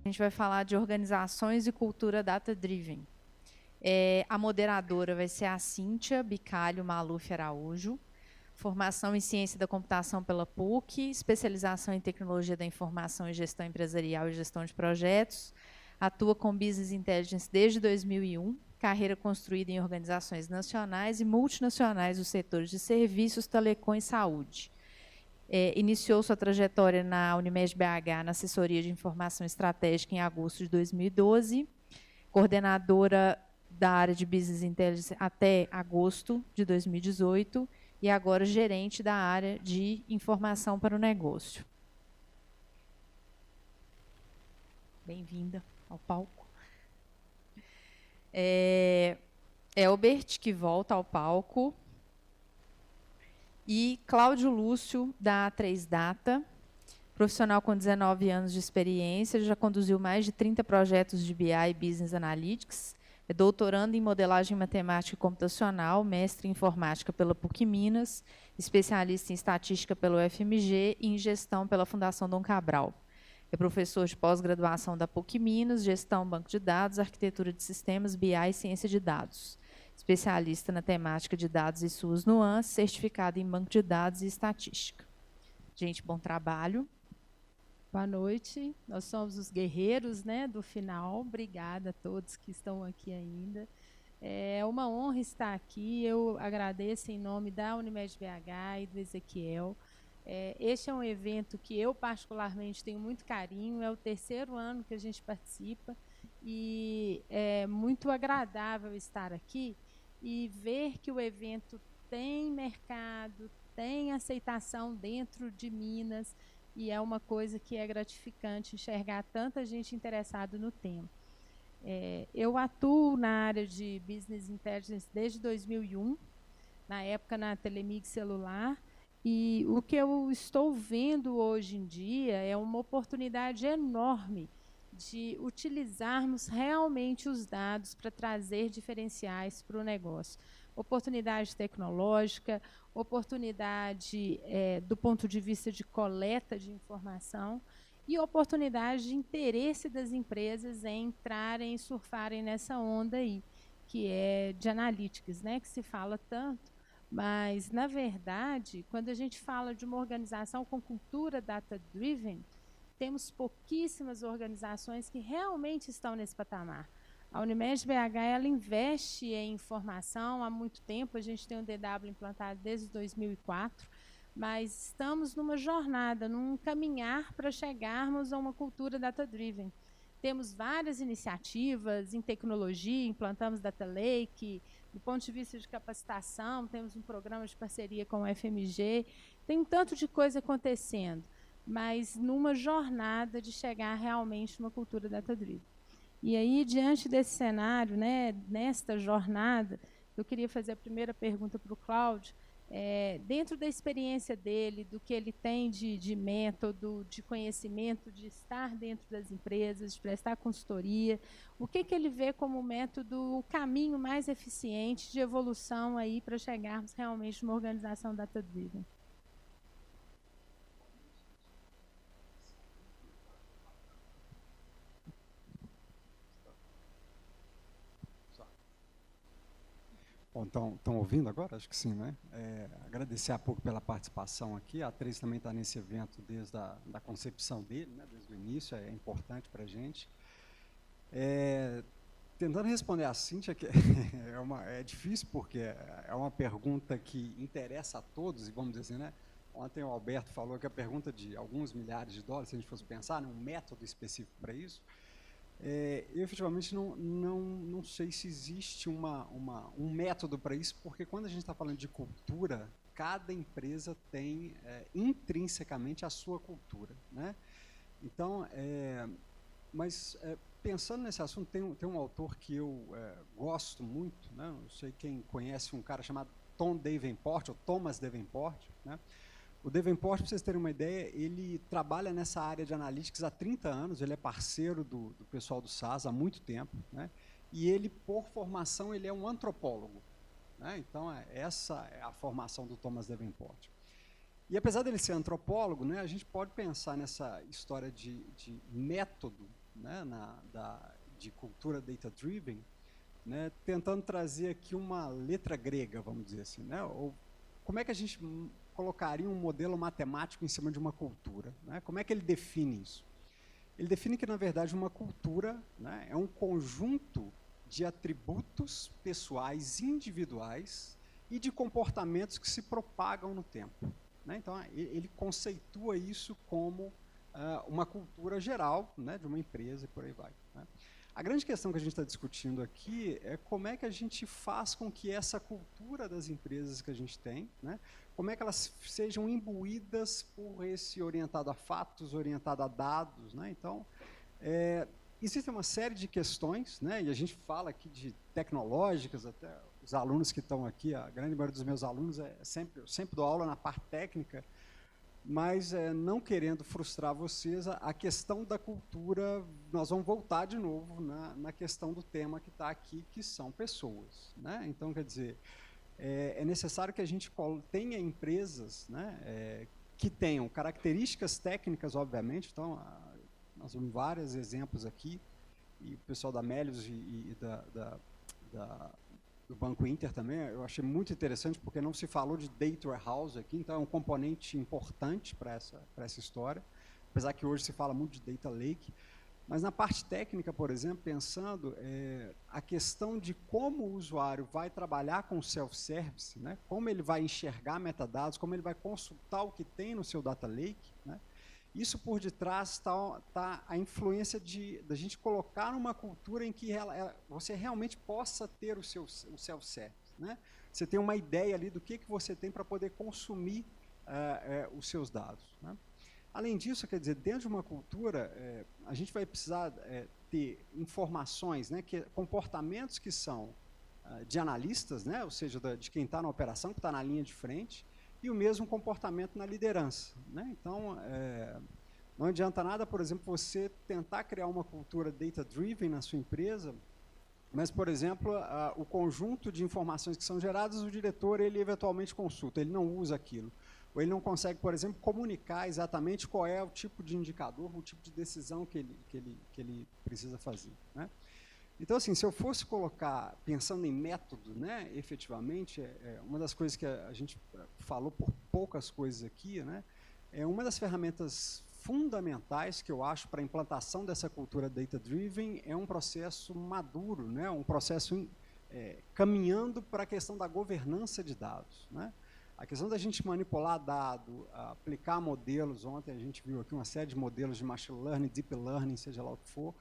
A gente vai falar de organizações e cultura data-driven. A moderadora vai ser a Cíntia Bicalho Maluf Araújo, formação em Ciência da Computação pela PUC, especialização em Tecnologia da Informação e Gestão Empresarial e Gestão de Projetos, atua com Business Intelligence desde 2001, carreira construída em organizações nacionais e multinacionais dos setores de serviços, telecom e saúde. Iniciou sua trajetória na Unimed BH na assessoria de informação estratégica em agosto de 2012, coordenadora da área de Business Intelligence até agosto de 2018 e agora gerente da área de informação para o negócio. Bem-vinda ao palco. Elbert, que volta ao palco. E Cláudio Lúcio, da A3 Data, profissional com 19 anos de experiência, já conduziu mais de 30 projetos de BI e Business Analytics, é doutorando em modelagem matemática e computacional, mestre em informática pela PUC Minas, especialista em estatística pelo UFMG e em gestão pela Fundação Dom Cabral. É professor de pós-graduação da PUC Minas, gestão, banco de dados, arquitetura de sistemas, BI e ciência de dados. Especialista na temática de dados e suas nuances, certificado em banco de dados e estatística. Gente, bom trabalho. Boa noite. Nós somos os guerreiros, né, do final. Obrigada a todos que estão aqui ainda. É uma honra estar aqui. Eu agradeço em nome da Unimed BH e do Ezequiel. Este é um evento que eu, particularmente, tenho muito carinho. É o 3º ano que a gente participa. E é muito agradável estar aqui e ver que o evento tem mercado, tem aceitação dentro de Minas, e é uma coisa que é gratificante enxergar tanta gente interessada no tema. Eu atuo na área de Business Intelligence desde 2001, na época na Telemig Celular, e o que eu estou vendo hoje em dia é uma oportunidade enorme de utilizarmos realmente os dados para trazer diferenciais para o negócio. Oportunidade tecnológica, oportunidade do ponto de vista de coleta de informação e oportunidade de interesse das empresas em entrarem e surfarem nessa onda aí, que é de analytics, né, que se fala tanto, mas, na verdade, quando a gente fala de uma organização com cultura data-driven, temos pouquíssimas organizações que realmente estão nesse patamar. A Unimed BH ela investe em informação há muito tempo, a gente tem o DW implantado desde 2004, mas estamos numa jornada, num caminhar para chegarmos a uma cultura data-driven. Temos várias iniciativas em tecnologia, implantamos Data Lake, do ponto de vista de capacitação, temos um programa de parceria com o FMG, tem um tanto de coisa acontecendo, mas numa jornada de chegar realmente numa cultura data-driven. E aí, diante desse cenário, né, nesta jornada, eu queria fazer a primeira pergunta para o Cláudio. Dentro da experiência dele, do que ele tem de método, de conhecimento, de estar dentro das empresas, de prestar consultoria, o que ele vê como método, o caminho mais eficiente de evolução aí para chegarmos realmente numa organização data-driven? Bom, estão ouvindo agora? Acho que sim, né? Agradecer a pouco pela participação aqui. A A3 também está nesse evento desde a concepção dele, né? Desde o início, é importante para a gente. Tentando responder a Cíntia, que é difícil, porque é uma pergunta que interessa a todos, e vamos dizer assim, né? Ontem o Alberto falou que a pergunta de alguns milhares de dólares, se a gente fosse pensar, né, um método específico para isso, eu efetivamente não sei se existe um método para isso, porque quando a gente está falando de cultura, cada empresa tem intrinsecamente a sua cultura, né? Então, pensando nesse assunto, tem um autor que eu gosto muito, né? Não sei quem conhece um cara chamado Tom Davenport, ou Thomas Davenport, né? O Davenport, para vocês terem uma ideia, ele trabalha nessa área de analytics há 30 anos, ele é parceiro do pessoal do SAS há muito tempo, né? E ele, por formação, ele é um antropólogo, né? Então, essa é a formação do Thomas Davenport. E apesar dele ser antropólogo, né, a gente pode pensar nessa história de método, né, de cultura data-driven, né, tentando trazer aqui uma letra grega, vamos dizer assim, né, ou como é que a gente colocaria um modelo matemático em cima de uma cultura, né? Como é que ele define isso? Ele define que, na verdade, uma cultura, né, é um conjunto de atributos pessoais individuais e de comportamentos que se propagam no tempo, né? Então, ele conceitua isso como uma cultura geral, né, de uma empresa e por aí vai, né? A grande questão que a gente está discutindo aqui é como é que a gente faz com que essa cultura das empresas que a gente tem, né, como é que elas sejam imbuídas por esse orientado a fatos, orientado a dados, né? Então, existe uma série de questões, né, e a gente fala aqui de tecnológicas, até os alunos que estão aqui, a grande maioria dos meus alunos, eu sempre dou aula na parte técnica, mas não querendo frustrar vocês, a questão da cultura, nós vamos voltar de novo na questão do tema que está aqui, que são pessoas, né? Então, quer dizer, é necessário que a gente tenha empresas, né, que tenham características técnicas, obviamente. Então, nós vimos vários exemplos aqui, e o pessoal da Melius e do Banco Inter também, eu achei muito interessante, porque não se falou de data warehouse aqui, então é um componente importante para essa história, apesar que hoje se fala muito de data lake. Mas na parte técnica, por exemplo, pensando a questão de como o usuário vai trabalhar com o self-service, né, como ele vai enxergar metadados, como ele vai consultar o que tem no seu data lake, né, isso por detrás está a influência da gente colocar uma cultura em que você realmente possa ter o self-service, né? Você tem uma ideia ali do que você tem para poder consumir os seus dados, né? Além disso, quer dizer, dentro de uma cultura, a gente vai precisar ter informações, né, comportamentos que são de analistas, né, ou seja, de quem está na operação, que está na linha de frente, e o mesmo comportamento na liderança, né? Então, não adianta nada, por exemplo, você tentar criar uma cultura data-driven na sua empresa, mas, por exemplo, o conjunto de informações que são geradas, o diretor, ele eventualmente consulta, ele não usa aquilo. Ou ele não consegue, por exemplo, comunicar exatamente qual é o tipo de indicador, o tipo de decisão que ele precisa fazer, né? Então, assim, se eu fosse colocar, pensando em método, né, efetivamente, uma das coisas que a gente falou por poucas coisas aqui, né, é uma das ferramentas fundamentais que eu acho para a implantação dessa cultura data-driven é um processo maduro, né, um processo caminhando para a questão da governança de dados, né? A questão da gente manipular dado, aplicar modelos, ontem a gente viu aqui uma série de modelos de machine learning, deep learning, seja lá o que for,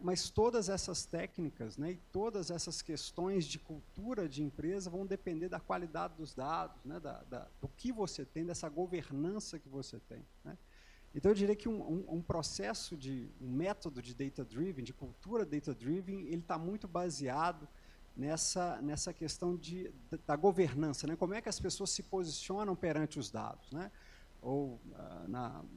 mas todas essas técnicas, né, e todas essas questões de cultura de empresa vão depender da qualidade dos dados, né, do que você tem, dessa governança que você tem, né? Então, eu diria que um método de data-driven, de cultura data-driven, ele está muito baseado nessa questão da governança, né? Como é que as pessoas se posicionam perante os dados, né? Ou,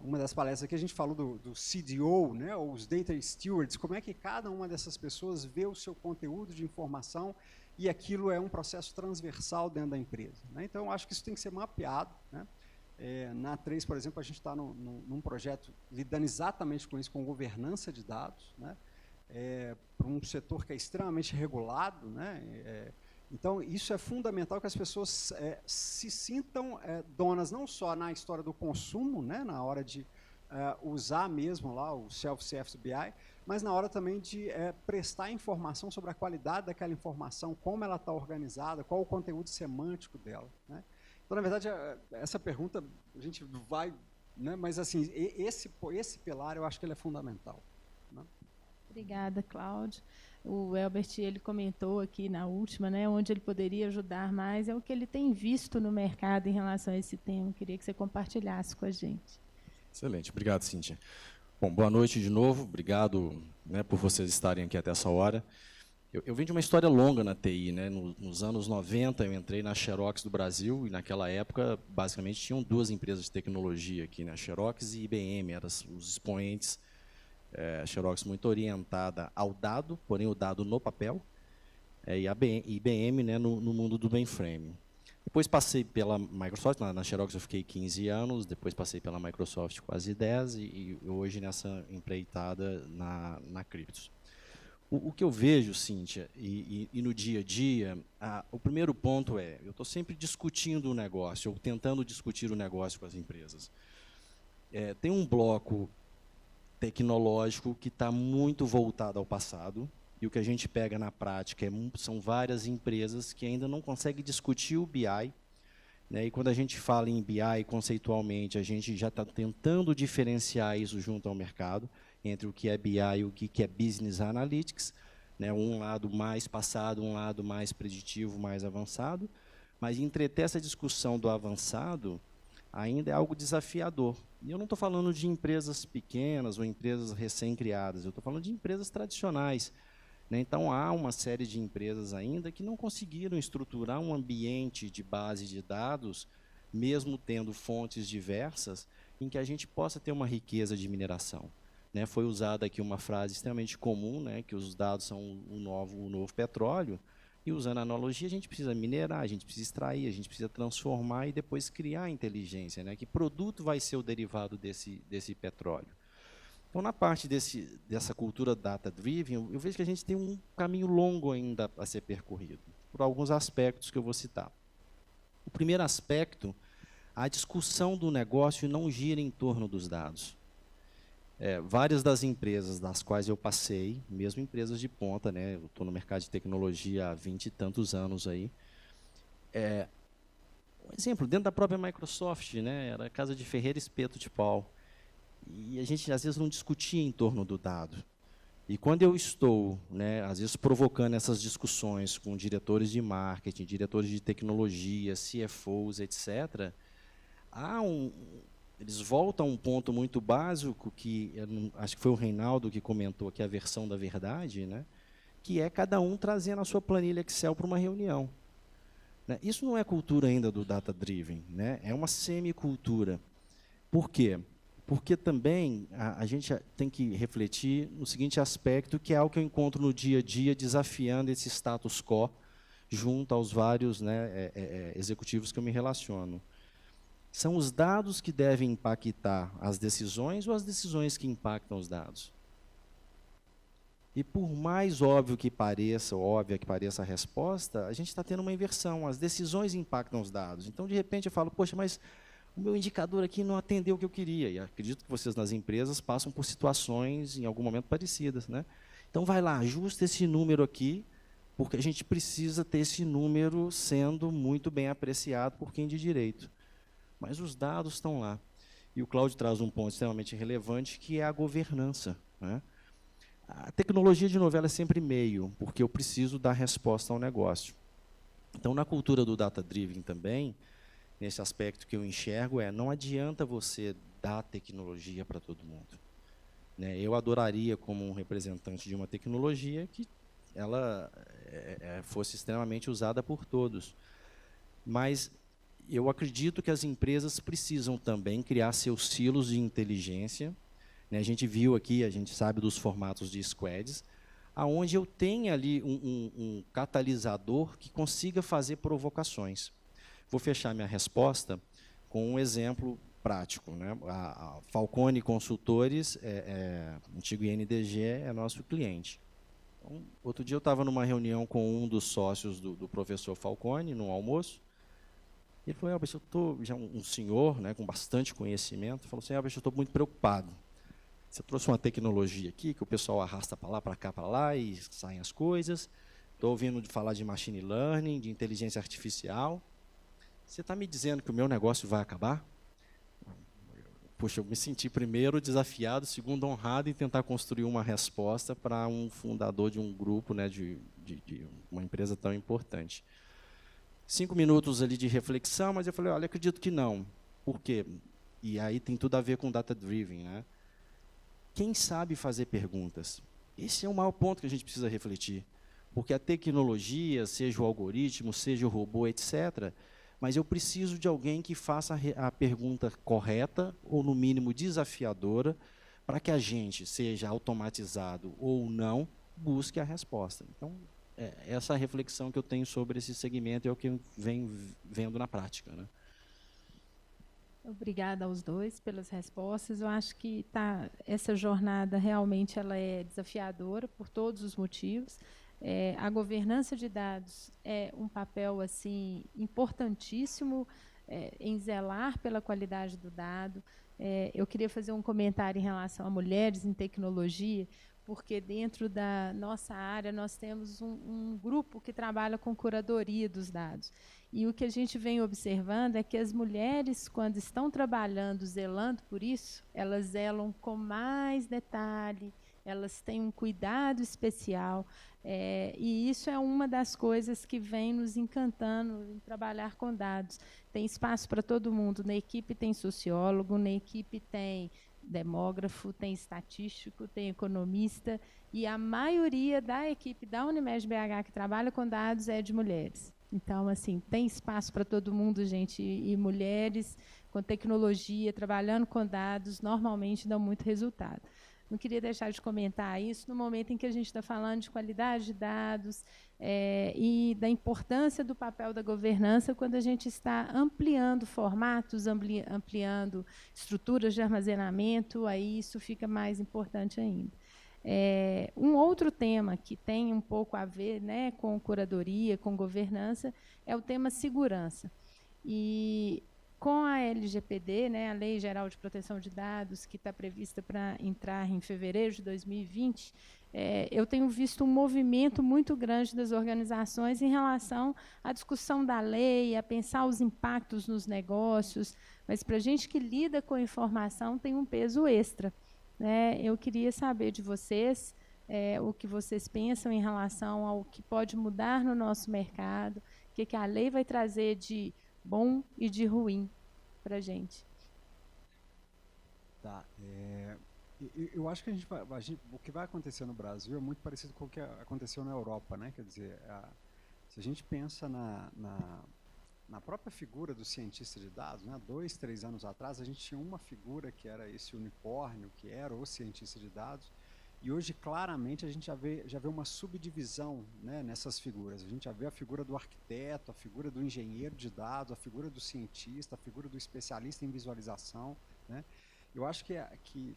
uma das palestras aqui, a gente falou do CDO, né, ou os Data Stewards, como é que cada uma dessas pessoas vê o seu conteúdo de informação e aquilo é um processo transversal dentro da empresa, né? Então, eu acho que isso tem que ser mapeado, né? Na A3, por exemplo, a gente está num projeto lidando exatamente com isso, com governança de dados, né? Para um setor que é extremamente regulado, né? Então, isso é fundamental, que as pessoas se sintam donas não só na história do consumo, né, na hora de usar mesmo lá o Self-Service BI, mas na hora também de prestar informação sobre a qualidade daquela informação, como ela está organizada, qual o conteúdo semântico dela, né? Então, na verdade, essa pergunta a gente vai, né, mas assim, esse pilar eu acho que ele é fundamental, né? Obrigada, Cláudio. O Elbert, ele comentou aqui na última, né, onde ele poderia ajudar mais, é o que ele tem visto no mercado em relação a esse tema. Eu queria que você compartilhasse com a gente. Excelente. Obrigado, Cíntia. Bom, boa noite de novo. Obrigado, né, por vocês estarem aqui até essa hora. Eu venho de uma história longa na TI, né? Nos anos 90, eu entrei na Xerox do Brasil, e naquela época, basicamente, tinham duas empresas de tecnologia aqui, né? Xerox e IBM, eram os expoentes. A Xerox muito orientada ao dado, porém o dado no papel, e a IBM, né, no mundo do mainframe. Depois passei pela Microsoft, na Xerox eu fiquei 15 anos, depois passei pela Microsoft quase 10 e hoje nessa empreitada na Cryptos. O que eu vejo, Cíntia, e no dia a dia, o primeiro ponto é, eu estou sempre discutindo o negócio, ou tentando discutir o negócio com as empresas. Tem um bloco tecnológico que está muito voltado ao passado, e o que a gente pega na prática são várias empresas que ainda não conseguem discutir o BI, né? E quando a gente fala em BI, conceitualmente, a gente já está tentando diferenciar isso junto ao mercado, entre o que é BI e o que é Business Analytics, né? Um lado mais passado, um lado mais preditivo, mais avançado, mas entreter essa discussão do avançado ainda é algo desafiador. E eu não estou falando de empresas pequenas ou empresas recém-criadas, eu estou falando de empresas tradicionais. Então, há uma série de empresas ainda que não conseguiram estruturar um ambiente de base de dados, mesmo tendo fontes diversas, em que a gente possa ter uma riqueza de mineração. Foi usada aqui uma frase extremamente comum, que os dados são o novo petróleo, e usando a analogia, a gente precisa minerar, a gente precisa extrair, a gente precisa transformar e depois criar inteligência. Que produto vai ser o derivado desse petróleo? Então, na parte dessa cultura data-driven, eu vejo que a gente tem um caminho longo ainda a ser percorrido, por alguns aspectos que eu vou citar. O primeiro aspecto, a discussão do negócio não gira em torno dos dados. Várias das empresas das quais eu passei, mesmo empresas de ponta, eu estou no mercado de tecnologia há 20 e tantos anos aí. Um exemplo, dentro da própria Microsoft, era casa de ferreiro espeto de pau. E a gente, às vezes, não discutia em torno do dado. E quando eu estou, às vezes, provocando essas discussões com diretores de marketing, diretores de tecnologia, CFOs, etc., eles voltam a um ponto muito básico, que acho que foi o Reinaldo que comentou aqui, a versão da verdade, que é cada um trazendo a sua planilha Excel para uma reunião. Isso não é cultura ainda do data-driven, é uma semicultura. Por quê? Porque também a gente tem que refletir no seguinte aspecto, que é algo que eu encontro no dia a dia, desafiando esse status quo junto aos vários executivos que eu me relaciono. São os dados que devem impactar as decisões ou as decisões que impactam os dados? E por mais óbvia que pareça a resposta, a gente está tendo uma inversão. As decisões impactam os dados. Então, de repente, eu falo, poxa, mas o meu indicador aqui não atendeu o que eu queria. E acredito que vocês nas empresas passam por situações, em algum momento, parecidas. Então, vai lá, ajusta esse número aqui, porque a gente precisa ter esse número sendo muito bem apreciado por quem de direito. Mas os dados estão lá. E o Cláudio traz um ponto extremamente relevante, que é a governança. A tecnologia de novela é sempre meio, porque eu preciso dar resposta ao negócio. Então, na cultura do data-driven também, nesse aspecto que eu enxergo, não adianta você dar tecnologia para todo mundo. Eu adoraria, como um representante de uma tecnologia, que ela fosse extremamente usada por todos. Mas eu acredito que as empresas precisam também criar seus silos de inteligência. A gente viu aqui, a gente sabe dos formatos de squads, onde eu tenho ali um catalisador que consiga fazer provocações. Vou fechar minha resposta com um exemplo prático. A Falcone Consultores, antigo INDG, é nosso cliente. Então, outro dia eu estava numa reunião com um dos sócios do professor Falcone, num almoço. Ele falou, Elber, eu estou já um senhor com bastante conhecimento, falou assim, Elber, eu estou muito preocupado. Você trouxe uma tecnologia aqui que o pessoal arrasta para lá, para cá, para lá e saem as coisas. Estou ouvindo falar de machine learning, de inteligência artificial. Você está me dizendo que o meu negócio vai acabar? Puxa, eu me senti, primeiro, desafiado, segundo, honrado em tentar construir uma resposta para um fundador de um grupo, de uma empresa tão importante. 5 minutos ali de reflexão, mas eu falei, olha, acredito que não. Por quê? E aí tem tudo a ver com data-driven. Quem sabe fazer perguntas? Esse é o maior ponto que a gente precisa refletir. Porque a tecnologia, seja o algoritmo, seja o robô, etc., mas eu preciso de alguém que faça a pergunta correta, ou no mínimo desafiadora, para que a gente, seja automatizado ou não, busque a resposta. Então, essa reflexão que eu tenho sobre esse segmento é o que eu venho vendo na prática, né? Obrigada aos dois pelas respostas. Eu acho que essa jornada realmente ela é desafiadora por todos os motivos. A governança de dados é um papel assim importantíssimo em zelar pela qualidade do dado. Eu queria fazer um comentário em relação a mulheres em tecnologia, porque dentro da nossa área nós temos um grupo que trabalha com curadoria dos dados. E o que a gente vem observando é que as mulheres, quando estão trabalhando, zelando por isso, elas zelam com mais detalhe, elas têm um cuidado especial, e isso é uma das coisas que vem nos encantando em trabalhar com dados. Tem espaço para todo mundo, na equipe tem sociólogo, na equipe tem demógrafo, tem estatístico, tem economista, e a maioria da equipe da Unimed BH que trabalha com dados é de mulheres. Então, assim, tem espaço para todo mundo, gente, e mulheres com tecnologia, trabalhando com dados, normalmente dão muito resultado. Não queria deixar de comentar isso no momento em que a gente está falando de qualidade de dados e da importância do papel da governança quando a gente está ampliando formatos, ampliando estruturas de armazenamento, aí isso fica mais importante ainda. Um outro tema que tem um pouco a ver, né, com curadoria, com governança, é o tema segurança. E com a LGPD, né, a Lei Geral de Proteção de Dados, que está prevista para entrar em fevereiro de 2020, eu tenho visto um movimento muito grande das organizações em relação à discussão da lei, a pensar os impactos nos negócios, mas para a gente que lida com informação tem um peso extra. Eu queria saber de vocês o que vocês pensam em relação ao que pode mudar no nosso mercado, o que a lei vai trazer de bom e de ruim para a gente. Tá. Eu acho que o que vai acontecer no Brasil é muito parecido com o que aconteceu na Europa, né? Quer dizer, se a gente pensa na própria figura do cientista de dados, né? 2, 3 anos atrás, a gente tinha uma figura que era esse unicórnio, que era o cientista de dados, e hoje, claramente, a gente já vê uma subdivisão, né, nessas figuras. A gente já vê a figura do arquiteto, a figura do engenheiro de dados, a figura do cientista, a figura do especialista em visualização, né? Eu acho que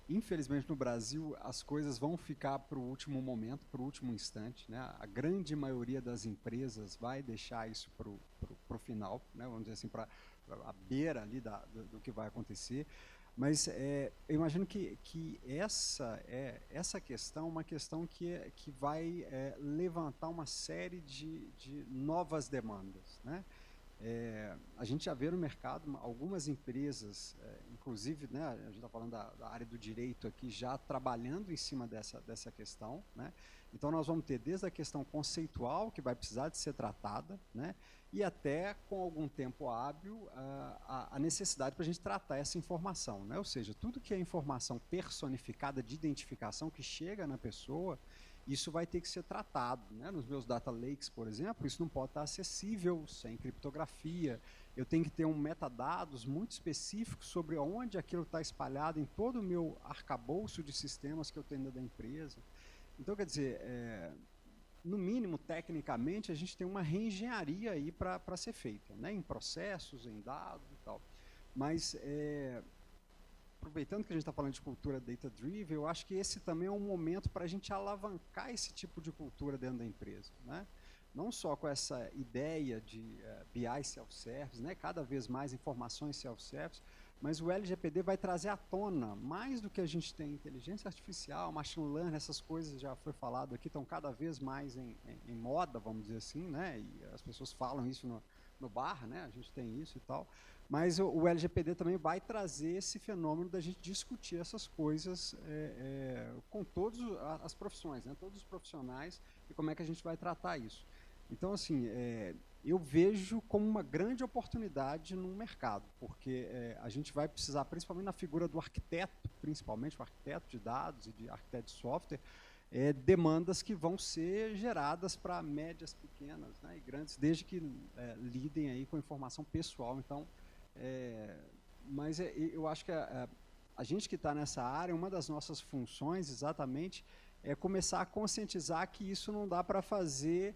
infelizmente, no Brasil, as coisas vão ficar para o último momento, para o último instante, né? A grande maioria das empresas vai deixar isso para o final, né? Vamos dizer assim, para a beira ali do que vai acontecer. Mas eu imagino que essa questão é uma questão que vai levantar uma série de novas demandas, né? A gente já vê no mercado algumas empresas, inclusive, né, a gente está falando da área do direito aqui, já trabalhando em cima dessa questão, né? Então nós vamos ter desde a questão conceitual, que vai precisar de ser tratada, né, e até com algum tempo hábil a necessidade para a gente tratar essa informação, né? Ou seja, tudo que é informação personificada de identificação que chega na pessoa, isso vai ter que ser tratado, né? Nos meus data lakes, por exemplo, isso não pode estar acessível sem criptografia. Eu tenho que ter metadados muito específicos sobre onde aquilo está espalhado em todo o meu arcabouço de sistemas que eu tenho dentro da empresa. Então, quer dizer, no mínimo, tecnicamente, a gente tem uma reengenharia aí para ser feita, né? Em processos, em dados e tal. Mas aproveitando que a gente está falando de cultura data-driven, eu acho que esse também é um momento para a gente alavancar esse tipo de cultura dentro da empresa, né? Não só com essa ideia de BI self-service, né? Cada vez mais informações self-service, mas o LGPD vai trazer à tona, mais do que a gente tem inteligência artificial, machine learning, essas coisas já foi falado aqui, estão cada vez mais em moda, vamos dizer assim, né? E as pessoas falam isso no bar, né? A gente tem isso e tal. Mas o LGPD também vai trazer esse fenômeno da gente discutir essas coisas com todas as profissões, né? Todos os profissionais, e como é que a gente vai tratar isso. Então, assim, eu vejo como uma grande oportunidade no mercado, porque a gente vai precisar, principalmente na figura do arquiteto, principalmente o arquiteto de dados e de arquiteto de software, demandas que vão ser geradas para médias, pequenas, né, e grandes, desde que lidem aí com informação pessoal. Então, mas eu acho que a gente que está nessa área, uma das nossas funções exatamente é começar a conscientizar que isso não dá para fazer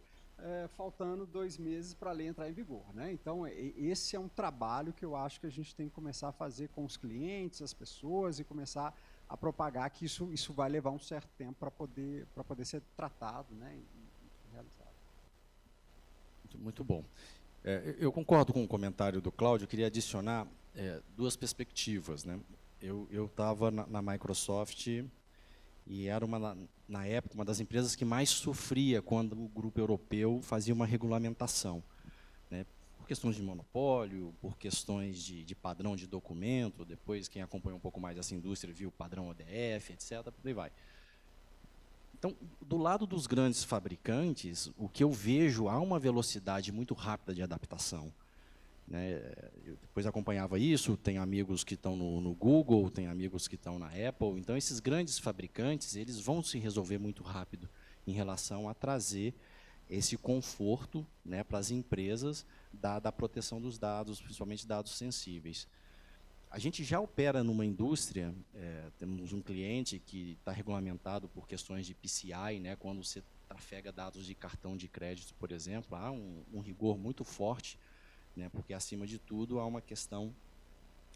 faltando 2 meses para a lei entrar em vigor, né? Então, esse é um trabalho que eu acho que a gente tem que começar a fazer com os clientes, as pessoas, e começar a propagar que isso vai levar um certo tempo para poder ser tratado, né, e realizado. Muito bom. Eu concordo com o comentário do Cláudio, eu queria adicionar 2 perspectivas, né? Eu estava na Microsoft e era, na época, uma das empresas que mais sofria quando o grupo europeu fazia uma regulamentação, né? Por questões de monopólio, por questões de padrão de documento, depois quem acompanha um pouco mais essa indústria viu o padrão ODF, etc., por aí vai. Então, do lado dos grandes fabricantes, o que eu vejo, há uma velocidade muito rápida de adaptação, né? Eu depois acompanhava isso, tenho amigos que estão no Google, tenho amigos que estão na Apple, então esses grandes fabricantes, eles vão se resolver muito rápido em relação a trazer esse conforto, né, para as empresas da proteção dos dados, principalmente dados sensíveis. A gente já opera numa indústria, temos um cliente que está regulamentado por questões de PCI, né, quando você trafega dados de cartão de crédito, por exemplo, há um rigor muito forte, né, porque, acima de tudo, há uma questão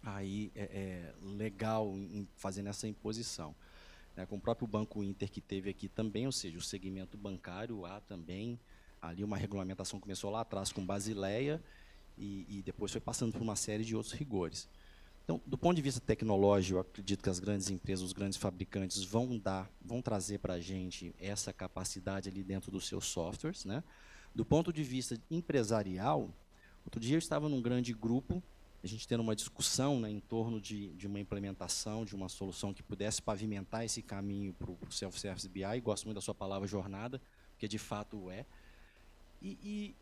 aí, legal em fazendo essa imposição. Né, com o próprio Banco Inter que teve aqui também, ou seja, o segmento bancário, há também ali uma regulamentação que começou lá atrás com Basileia e depois foi passando por uma série de outros rigores. Então, do ponto de vista tecnológico, eu acredito que as grandes empresas, os grandes fabricantes vão trazer para a gente essa capacidade ali dentro dos seus softwares, né? Do ponto de vista empresarial, outro dia eu estava num grande grupo, a gente tendo uma discussão, né, em torno de uma implementação, de uma solução que pudesse pavimentar esse caminho para o Self-Service BI, gosto muito da sua palavra jornada, porque de fato é. E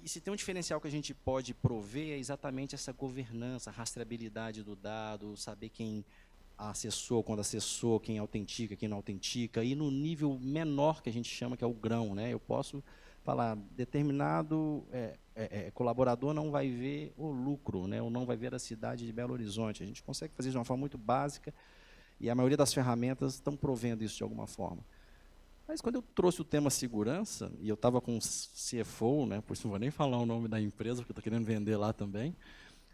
se tem um diferencial que a gente pode prover é exatamente essa governança, a rastreabilidade do dado, saber quem acessou, quando acessou, quem autentica, quem não autentica, e no nível menor que a gente chama, que é o grão, né? Eu posso falar, determinado colaborador não vai ver o lucro, né? Ou não vai ver a cidade de Belo Horizonte. A gente consegue fazer de uma forma muito básica, e a maioria das ferramentas estão provendo isso de alguma forma. Mas quando eu trouxe o tema segurança, e eu estava com o CFO, né, por isso não vou nem falar o nome da empresa, porque eu estou querendo vender lá também,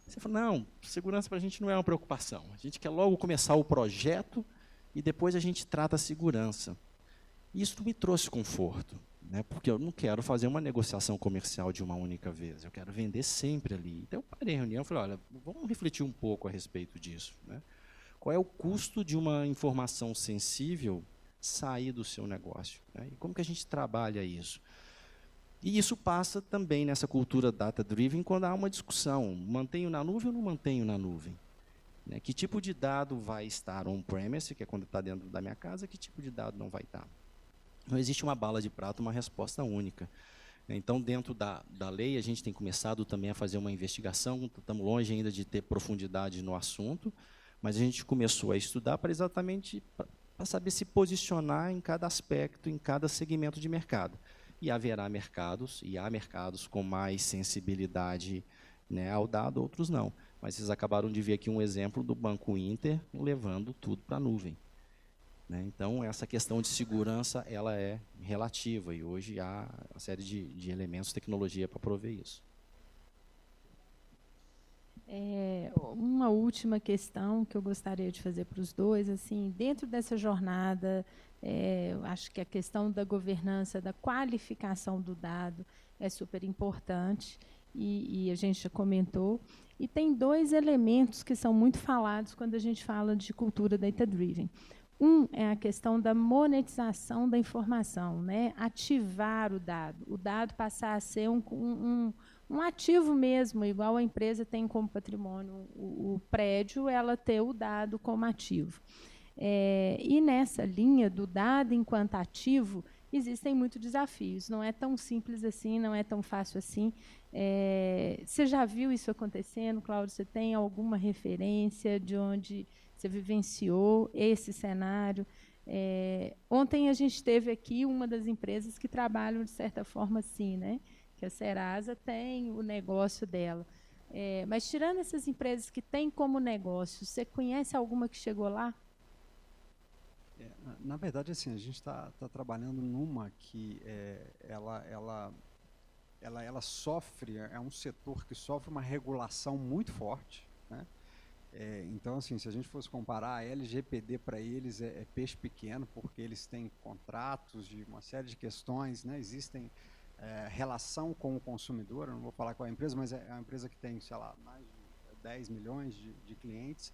você falou, não, segurança para a gente não é uma preocupação. A gente quer logo começar o projeto e depois a gente trata a segurança. E isso me trouxe conforto, né, porque eu não quero fazer uma negociação comercial de uma única vez, eu quero vender sempre ali. Então eu parei a reunião e falei, olha, vamos refletir um pouco a respeito disso, né? Qual é o custo de uma informação sensível sair do seu negócio, né? E como que a gente trabalha isso? E isso passa também nessa cultura data-driven quando há uma discussão, mantenho na nuvem ou não mantenho na nuvem? Né? Que tipo de dado vai estar on-premise, que é quando está dentro da minha casa, que tipo de dado não vai estar? Não existe uma bala de prata, uma resposta única. Então, dentro da lei, a gente tem começado também a fazer uma investigação, estamos longe ainda de ter profundidade no assunto, mas a gente começou a estudar para exatamente para saber se posicionar em cada aspecto, em cada segmento de mercado. E haverá mercados, e há mercados com mais sensibilidade, né, ao dado, outros não. Mas vocês acabaram de ver aqui um exemplo do Banco Inter levando tudo para a nuvem. Né? Então, essa questão de segurança ela é relativa, e hoje há uma série de elementos, tecnologia para prover isso. Uma última questão que eu gostaria de fazer para os dois, assim, dentro dessa jornada, eu acho que a questão da governança, da qualificação do dado é super importante, e a gente já comentou, e tem 2 elementos que são muito falados quando a gente fala de cultura data-driven. Um é a questão da monetização da informação, né? Ativar o dado passar a ser um ativo mesmo, igual a empresa tem como patrimônio o prédio, ela ter o dado como ativo. E nessa linha do dado enquanto ativo, existem muitos desafios, não é tão simples assim, não é tão fácil assim. Você já viu isso acontecendo, Cláudio? Você tem alguma referência de onde você vivenciou esse cenário? Ontem a gente teve aqui uma das empresas que trabalham, de certa forma, assim, né? Que a Serasa tem o negócio dela. Mas, tirando essas empresas que têm como negócio, você conhece alguma que chegou lá? Na verdade, assim, a gente está trabalhando numa que ela sofre, é um setor que sofre uma regulação muito forte, né? Então, assim, se a gente fosse comparar, a LGPD para eles é peixe pequeno, porque eles têm contratos de uma série de questões, né? Existem relação com o consumidor, eu não vou falar qual é a empresa, mas é uma empresa que tem, sei lá, mais de 10 milhões de clientes.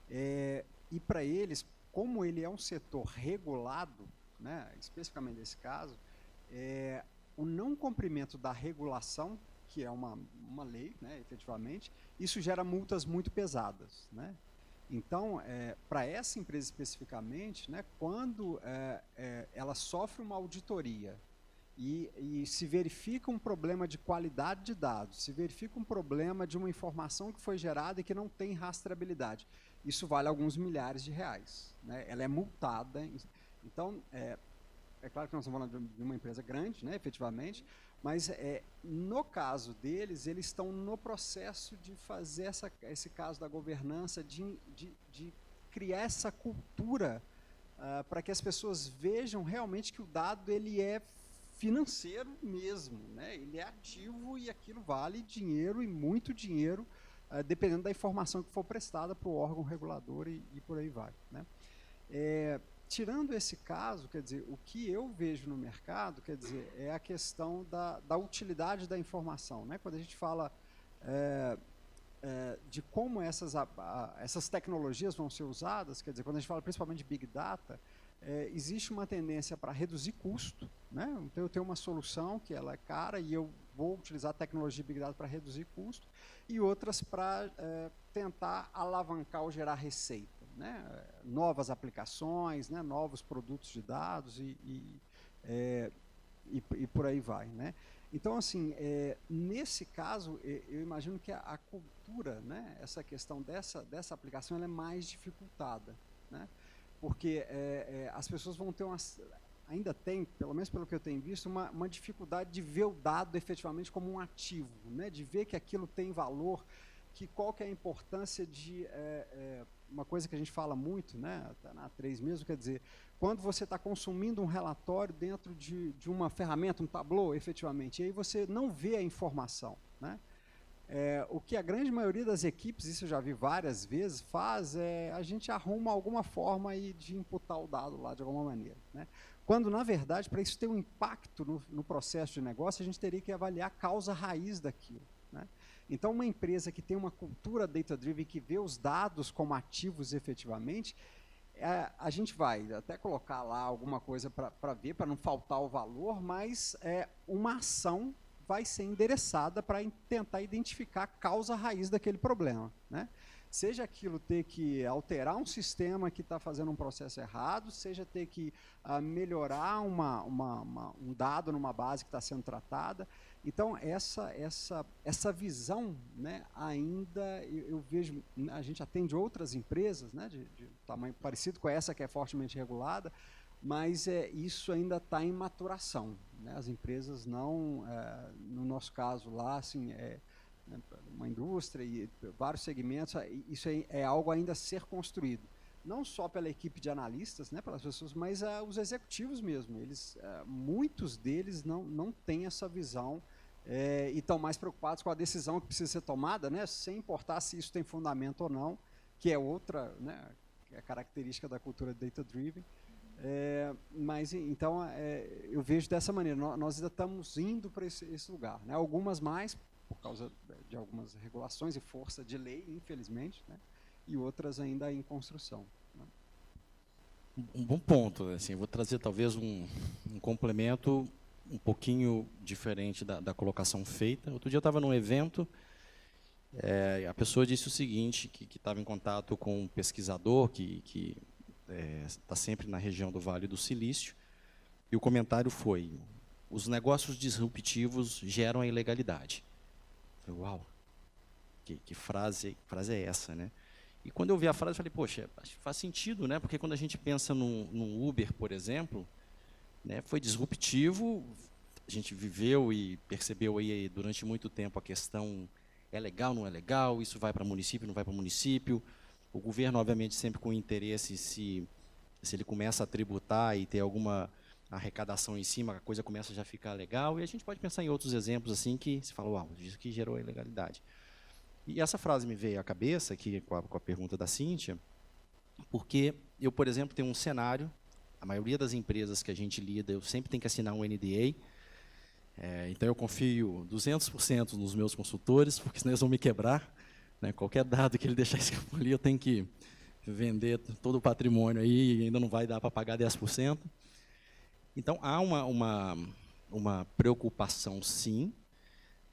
E para eles, como ele é um setor regulado, né, especificamente nesse caso, o não cumprimento da regulação, que é uma lei, né, efetivamente, isso gera multas muito pesadas, né? Então, para essa empresa especificamente, né, quando ela sofre uma auditoria e se verifica um problema de qualidade de dados, se verifica um problema de uma informação que foi gerada e que não tem rastreabilidade, isso vale alguns milhares de reais, né? Ela é multada. Então, é claro que nós estamos falando de uma empresa grande, né, efetivamente, mas no caso deles, eles estão no processo de fazer esse caso da governança, de criar essa cultura para que as pessoas vejam realmente que o dado ele é financeiro mesmo, né? Ele é ativo e aquilo vale dinheiro e muito dinheiro, dependendo da informação que for prestada para o órgão regulador e por aí vai, né? Tirando esse caso, quer dizer, o que eu vejo no mercado, quer dizer, é a questão da utilidade da informação, né? Quando a gente fala de como essas tecnologias vão ser usadas, quer dizer, quando a gente fala principalmente de Big Data, existe uma tendência para reduzir custo, né? Então eu tenho uma solução que ela é cara e eu vou utilizar a tecnologia Big Data para reduzir custo, e outras para tentar alavancar ou gerar receita, né? Novas aplicações, né? Novos produtos de dados e por aí vai, né? Então, assim, nesse caso, eu imagino que a cultura, né? Essa questão dessa aplicação ela é mais dificultada, né? Porque as pessoas vão ter ainda tem, pelo menos pelo que eu tenho visto, uma dificuldade de ver o dado efetivamente como um ativo, né? De ver que aquilo tem valor, que qual que é a importância de uma coisa que a gente fala muito, né, na A3 mesmo, quer dizer, quando você está consumindo um relatório dentro de uma ferramenta, um Tableau, efetivamente, e aí você não vê a informação, né? O que a grande maioria das equipes, isso eu já vi várias vezes, faz a gente arruma alguma forma aí de imputar o dado lá de alguma maneira, né? Quando, na verdade, para isso ter um impacto no processo de negócio, a gente teria que avaliar a causa raiz daquilo, né? Então, uma empresa que tem uma cultura data-driven, que vê os dados como ativos efetivamente, a gente vai até colocar lá alguma coisa para ver, para não faltar o valor, mas uma ação vai ser endereçada para tentar identificar a causa raiz daquele problema, né? Seja aquilo ter que alterar um sistema que está fazendo um processo errado, seja ter que melhorar um dado numa base que está sendo tratada. Então, essa visão, né, ainda, eu vejo, a gente atende outras empresas, né, de tamanho parecido com essa que é fortemente regulada, mas isso ainda está em maturação, né? As empresas não, no nosso caso lá, assim, uma indústria e vários segmentos, isso é algo ainda a ser construído. Não só pela equipe de analistas, né, pelas pessoas, mas os executivos mesmo. Muitos deles não têm essa visão e estão mais preocupados com a decisão que precisa ser tomada, né, sem importar se isso tem fundamento ou não, que é outra, né, que é a característica da cultura data-driven. Mas, então, eu vejo dessa maneira. Nós ainda estamos indo para esse lugar, né, algumas mais, por causa de algumas regulações e força de lei, infelizmente, né, e outras ainda em construção, né? Um bom ponto, assim, eu vou trazer talvez um complemento um pouquinho diferente da colocação feita. Outro dia eu estava num evento, a pessoa disse o seguinte, que estava em contato com um pesquisador que está sempre na região do Vale do Silício, e o comentário foi: os negócios disruptivos geram a ilegalidade. Eu falei, uau, que frase é essa, né? E quando eu vi a frase, eu falei, poxa, acho que faz sentido, né? Porque quando a gente pensa num Uber, por exemplo, né, foi disruptivo, a gente viveu e percebeu aí durante muito tempo a questão, é legal, não é legal, isso vai para município, não vai para município, o governo, obviamente, sempre com interesse se Se ele começa a tributar e ter alguma arrecadação em cima, a coisa começa já a ficar legal, e a gente pode pensar em outros exemplos assim que se fala, uau, isso que gerou ilegalidade. E essa frase me veio à cabeça aqui com a pergunta da Cíntia, porque eu, por exemplo, tenho um cenário, a maioria das empresas que a gente lida, eu sempre tenho que assinar um NDA, então eu confio 200% nos meus consultores, porque senão eles vão me quebrar, né? Qualquer dado que ele deixar escapulir, eu tenho que vender todo o patrimônio aí e ainda não vai dar para pagar 10%. Então, há uma preocupação, sim.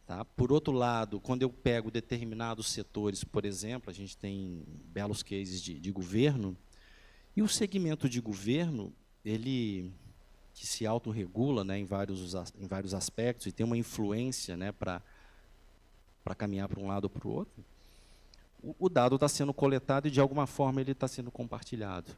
Tá? Por outro lado, quando eu pego determinados setores, por exemplo, a gente tem belos cases de governo, e o segmento de governo, ele que se autorregula, né, em vários aspectos e tem uma influência, né, para caminhar para um lado ou para o outro, o dado está sendo coletado e, de alguma forma, ele está sendo compartilhado.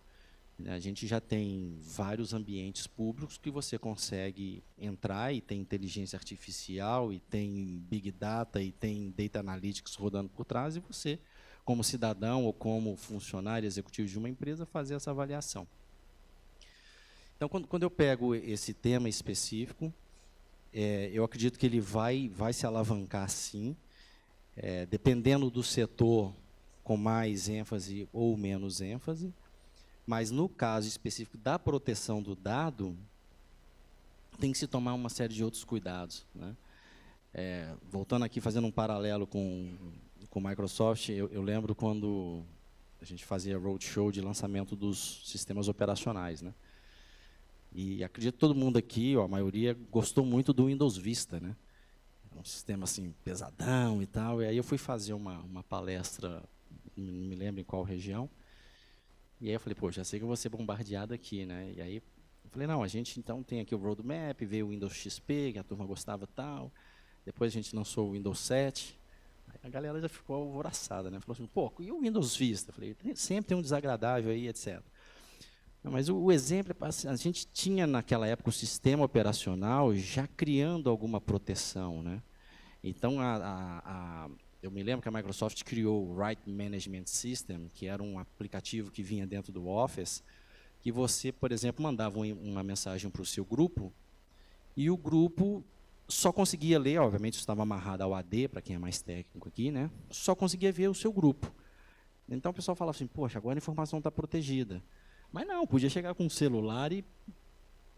A gente já tem vários ambientes públicos que você consegue entrar e tem inteligência artificial, e tem Big Data, e tem Data Analytics rodando por trás, e você, como cidadão ou como funcionário executivo de uma empresa, fazer essa avaliação. Então, quando eu pego esse tema específico, eu acredito que ele vai se alavancar, sim, dependendo do setor, com mais ênfase ou menos ênfase. Mas, no caso específico da proteção do dado, tem que se tomar uma série de outros cuidados, né? Voltando aqui, fazendo um paralelo com o Microsoft, eu lembro quando a gente fazia roadshow de lançamento dos sistemas operacionais, né? E acredito que todo mundo aqui, a maioria, gostou muito do Windows Vista, né? É um sistema assim, pesadão e tal. E aí eu fui fazer uma palestra, não me lembro em qual região, e aí eu falei, pô, já sei que eu vou ser bombardeado aqui, né? E aí eu falei, não, a gente então tem aqui o roadmap, veio o Windows XP, que a turma gostava tal. Depois a gente lançou o Windows 7. Aí a galera já ficou alvoroçada, né? Falou assim, pô, e o Windows Vista? Eu falei, sempre tem um desagradável aí, etc. Mas o exemplo, a gente tinha naquela época o sistema operacional já criando alguma proteção, né? Então, eu me lembro que a Microsoft criou o Right Management System, que era um aplicativo que vinha dentro do Office, que você, por exemplo, mandava uma mensagem para o seu grupo, e o grupo só conseguia ler, obviamente isso estava amarrado ao AD, para quem é mais técnico aqui, né? Só conseguia ver o seu grupo. Então o pessoal falava assim, poxa, agora a informação está protegida. Mas não, podia chegar com um celular e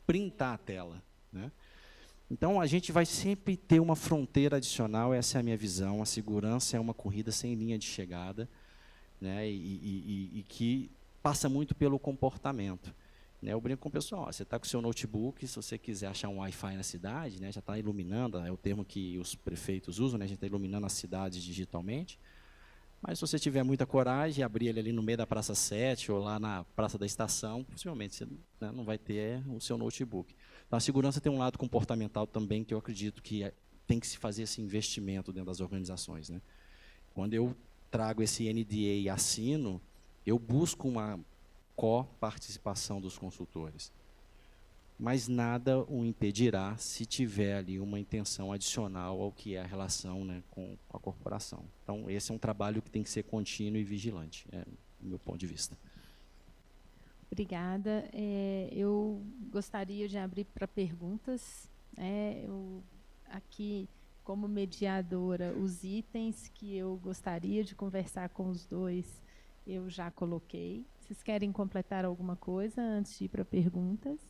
printar a tela, né? Então, a gente vai sempre ter uma fronteira adicional, essa é a minha visão. A segurança é uma corrida sem linha de chegada, né, e que passa muito pelo comportamento. Né? Eu brinco com o pessoal, você está com o seu notebook, se você quiser achar um Wi-Fi na cidade, né, já está iluminando, é o termo que os prefeitos usam, né, a gente está iluminando as cidades digitalmente. Mas se você tiver muita coragem, abrir ele ali no meio da Praça 7 ou lá na Praça da Estação, possivelmente você, né, não vai ter o seu notebook. Então, a segurança tem um lado comportamental também que eu acredito que tem que se fazer esse investimento dentro das organizações, né? Quando eu trago esse NDA e assino, eu busco uma coparticipação dos consultores. Mas nada o impedirá se tiver ali uma intenção adicional ao que é a relação, né, com a corporação. Então, esse é um trabalho que tem que ser contínuo e vigilante, do meu ponto de vista. Obrigada. Eu gostaria de abrir para perguntas. Eu, aqui, como mediadora, os itens que eu gostaria de conversar com os dois, eu já coloquei. Vocês querem completar alguma coisa antes de ir para perguntas?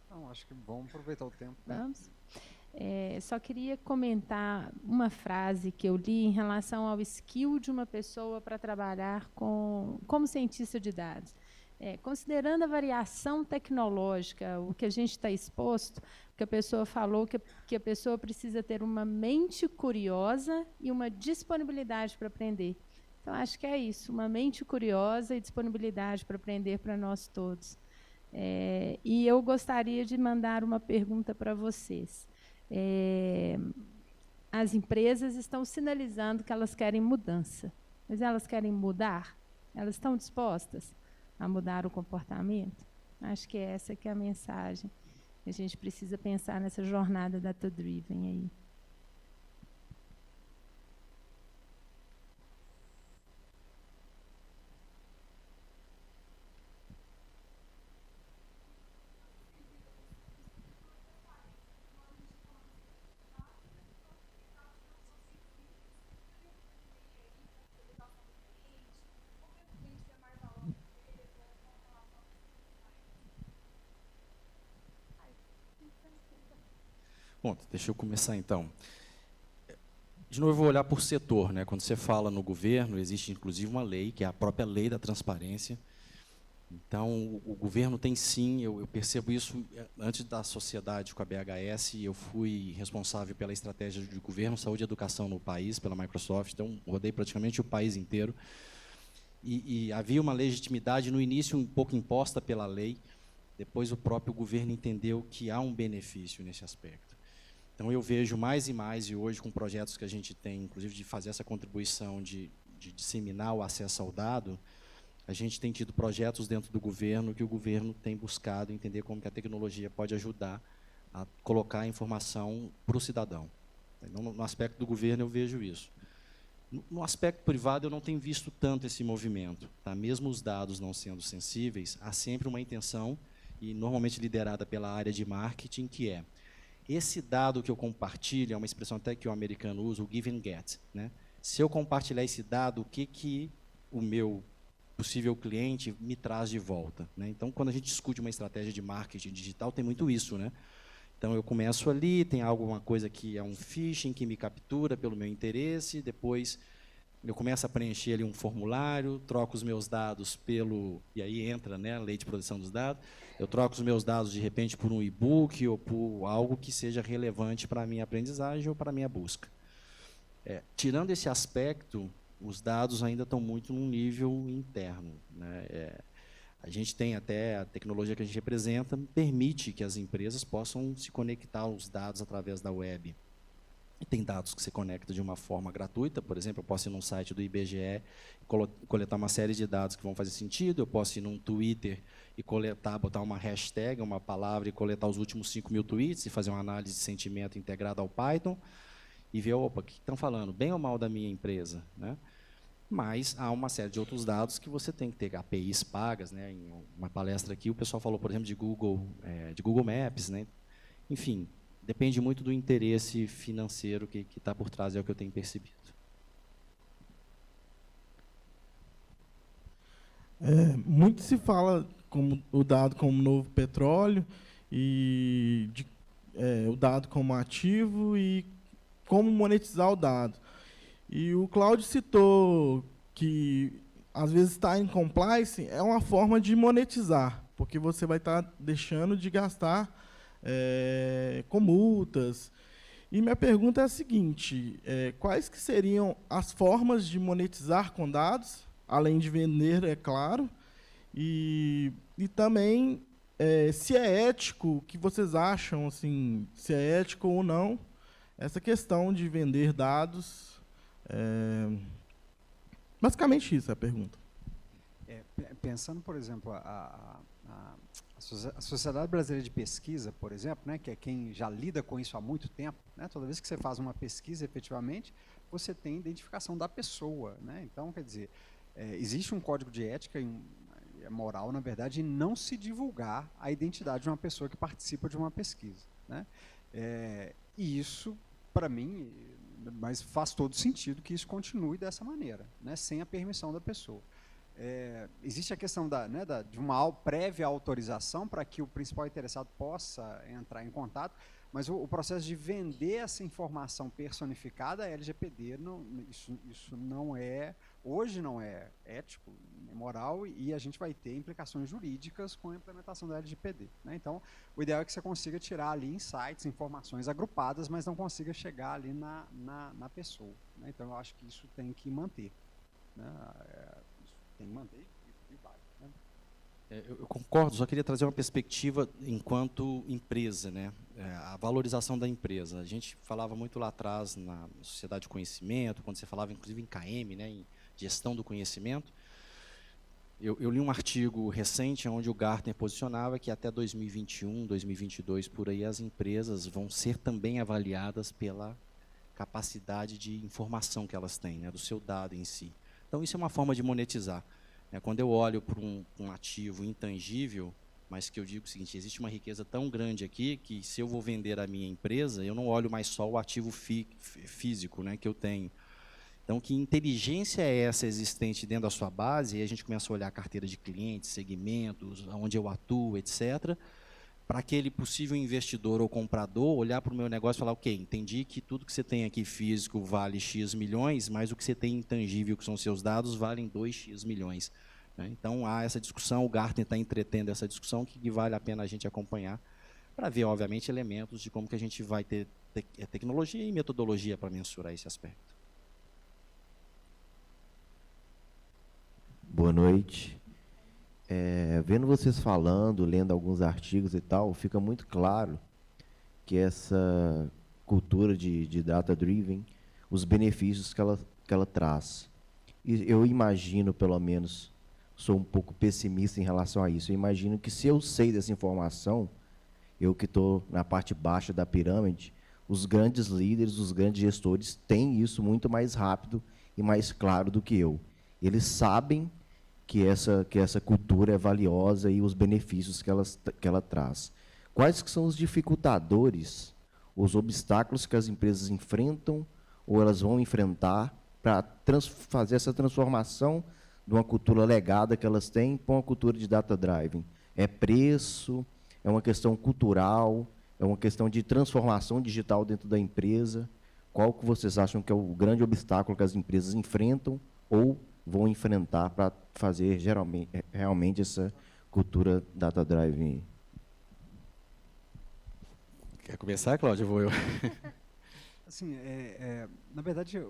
Não, acho que vamos aproveitar o tempo. Né? Vamos. Só queria comentar uma frase que eu li em relação ao skill de uma pessoa para trabalhar como cientista de dados. Considerando a variação tecnológica, o que a gente está exposto, que a pessoa falou que a pessoa precisa ter uma mente curiosa e uma disponibilidade para aprender. Então, acho que é isso, uma mente curiosa e disponibilidade para aprender para nós todos. E eu gostaria de mandar uma pergunta para vocês. As empresas estão sinalizando que elas querem mudança, mas elas querem mudar? Elas estão dispostas a mudar o comportamento? Acho que essa que é a mensagem. A gente precisa pensar nessa jornada data-driven aí. Bom, deixa eu começar então. De novo, eu vou olhar por setor, né? Quando você fala no governo, existe inclusive uma lei, que é a própria lei da transparência. Então, o governo tem sim, eu percebo isso antes da sociedade com a BHS, eu fui responsável pela estratégia de governo, saúde e educação no país, pela Microsoft, então rodei praticamente o país inteiro. E havia uma legitimidade, no início um pouco imposta pela lei, depois o próprio governo entendeu que há um benefício nesse aspecto. Então, eu vejo mais e mais, e hoje com projetos que a gente tem, inclusive de fazer essa contribuição de disseminar o acesso ao dado, a gente tem tido projetos dentro do governo que o governo tem buscado entender como que a tecnologia pode ajudar a colocar a informação para o cidadão. Então, no aspecto do governo, eu vejo isso. No aspecto privado, eu não tenho visto tanto esse movimento. Tá? Mesmo os dados não sendo sensíveis, há sempre uma intenção, e normalmente liderada pela área de marketing, que é esse dado que eu compartilho, é uma expressão até que o americano usa, o give and get. Né? Se eu compartilhar esse dado, o que o meu possível cliente me traz de volta. Né? Então, quando a gente discute uma estratégia de marketing digital, tem muito isso. Né? Então, eu começo ali, tem alguma coisa que é um phishing que me captura pelo meu interesse, depois eu começo a preencher ali um formulário, troco os meus dados pelo... E aí entra, né, a lei de proteção dos dados. Eu troco os meus dados, de repente, por um e-book ou por algo que seja relevante para a minha aprendizagem ou para a minha busca. Tirando esse aspecto, os dados ainda estão muito num nível interno. Né? A gente tem até a tecnologia que a gente representa, permite que as empresas possam se conectar aos dados através da web. E tem dados que você conecta de uma forma gratuita, por exemplo, eu posso ir num site do IBGE e coletar uma série de dados que vão fazer sentido, eu posso ir num Twitter e botar uma hashtag, uma palavra e coletar os últimos 5.000 tweets e fazer uma análise de sentimento integrada ao Python e ver, opa, o que estão falando, bem ou mal da minha empresa, né? Mas há uma série de outros dados que você tem que ter APIs pagas, né? Em uma palestra aqui, o pessoal falou, por exemplo, de Google Maps, né? Enfim, depende muito do interesse financeiro que está por trás, é o que eu tenho percebido. Muito se fala como o dado como novo petróleo, e o dado como ativo e como monetizar o dado. E o Cláudio citou que, às vezes, estar em compliance é uma forma de monetizar, porque você vai estar deixando de gastar com multas. E minha pergunta é a seguinte, quais que seriam as formas de monetizar com dados, além de vender, é claro, e também se é ético, o que vocês acham, assim, se é ético ou não, essa questão de vender dados. Basicamente isso é a pergunta. Pensando, por exemplo, a Sociedade Brasileira de Pesquisa, por exemplo, né, que é quem já lida com isso há muito tempo, né, toda vez que você faz uma pesquisa, efetivamente, você tem identificação da pessoa. Né, então, quer dizer, existe um código de ética e moral, na verdade, em não se divulgar a identidade de uma pessoa que participa de uma pesquisa. Né, e isso, para mim, mas faz todo sentido que isso continue dessa maneira, né, sem a permissão da pessoa. Existe a questão de uma prévia autorização para que o principal interessado possa entrar em contato, mas o processo de vender essa informação personificada, a LGPD, isso não é, hoje não é ético, é moral, e a gente vai ter implicações jurídicas com a implementação da LGPD. Né? Então, o ideal é que você consiga tirar ali insights, informações agrupadas, mas não consiga chegar ali na pessoa. Né? Então, eu acho que isso tem que manter. Né? Tem que manter e vai. Né? Eu concordo, só queria trazer uma perspectiva enquanto empresa, né? A valorização da empresa. A gente falava muito lá atrás na sociedade de conhecimento, quando você falava inclusive em KM, né, em gestão do conhecimento. Eu li um artigo recente onde o Gartner posicionava que até 2021, 2022, por aí, as empresas vão ser também avaliadas pela capacidade de informação que elas têm, né, do seu dado em si. Então, isso é uma forma de monetizar. Quando eu olho para um ativo intangível, mas que eu digo o seguinte, existe uma riqueza tão grande aqui que se eu vou vender a minha empresa, eu não olho mais só o ativo físico, né, que eu tenho. Então, que inteligência é essa existente dentro da sua base? E a gente começa a olhar a carteira de clientes, segmentos, onde eu atuo, etc., para aquele possível investidor ou comprador olhar para o meu negócio e falar, ok, entendi que tudo que você tem aqui físico vale X milhões, mas o que você tem intangível, que são seus dados, valem 2X milhões. Né? Então, há essa discussão, o Gartner está entretendo essa discussão, que vale a pena a gente acompanhar, para ver, obviamente, elementos de como que a gente vai ter tecnologia e metodologia para mensurar esse aspecto. Boa noite. Vendo vocês falando, lendo alguns artigos e tal, fica muito claro que essa cultura de data-driven, os benefícios que ela traz. E eu imagino, pelo menos, sou um pouco pessimista em relação a isso, eu imagino que se eu sei dessa informação, eu que estou na parte baixa da pirâmide, os grandes líderes, os grandes gestores têm isso muito mais rápido e mais claro do que eu. Eles sabem que essa cultura é valiosa e os benefícios que ela traz. Quais que são os dificultadores, os obstáculos que as empresas enfrentam ou elas vão enfrentar para fazer essa transformação de uma cultura legada que elas têm para uma cultura de data driving? É preço? É uma questão cultural? É uma questão de transformação digital dentro da empresa? Qual que vocês acham que é o grande obstáculo que as empresas enfrentam ou vão enfrentar para fazer realmente essa cultura data driving? Quer começar, Cláudio? Vou eu. Assim, na verdade,